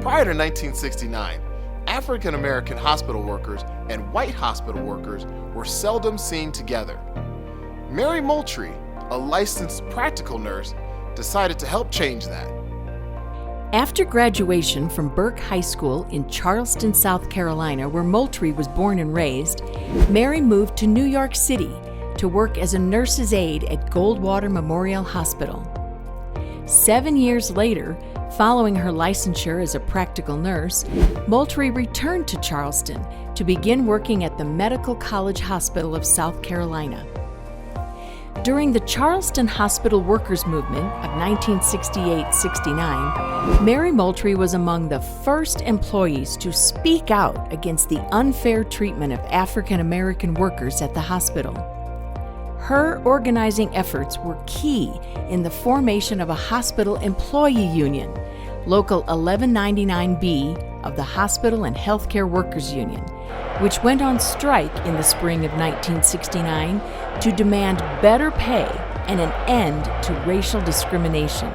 Prior to 1969, African American hospital workers and white hospital workers were seldom seen together. Mary Moultrie, a licensed practical nurse, decided to help change that. After graduation from Burke High School in Charleston, South Carolina, where Moultrie was born and raised, Mary moved to New York City to work as a nurse's aide at Goldwater Memorial Hospital. 7 years later, following her licensure as a practical nurse, Moultrie returned to Charleston to begin working at the Medical College Hospital of South Carolina. During the Charleston Hospital Workers Movement of 1968-69, Mary Moultrie was among the first employees to speak out against the unfair treatment of African American workers at the hospital. Her organizing efforts were key in the formation of a hospital employee union, Local 1199B of the Hospital and Healthcare Workers Union, which went on strike in the spring of 1969 to demand better pay and an end to racial discrimination.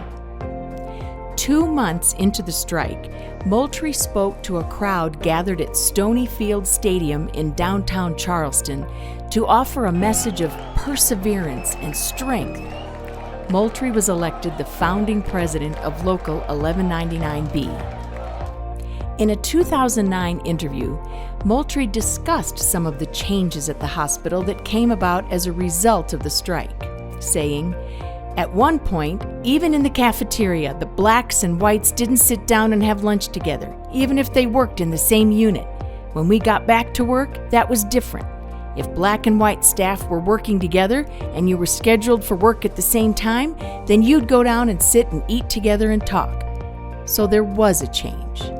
2 months into the strike, Moultrie spoke to a crowd gathered at Stonyfield Stadium in downtown Charleston to offer a message of perseverance and strength. Moultrie was elected the founding president of Local 1199B. In a 2009 interview, Moultrie discussed some of the changes at the hospital that came about as a result of the strike, saying, "At one point, even in the cafeteria, the blacks and whites didn't sit down and have lunch together, even if they worked in the same unit. When we got back to work, that was different. If black and white staff were working together and you were scheduled for work at the same time, then you'd go down and sit and eat together and talk." So there was a change.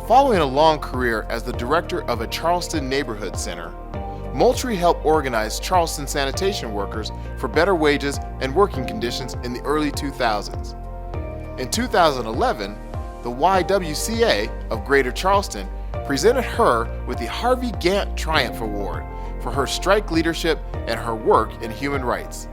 Following a long career as the director of a Charleston neighborhood center, Moultrie helped organize Charleston sanitation workers for better wages and working conditions in the early 2000s. In 2011, the YWCA of Greater Charleston presented her with the Harvey Gantt Triumph Award for her strike leadership and her work in human rights.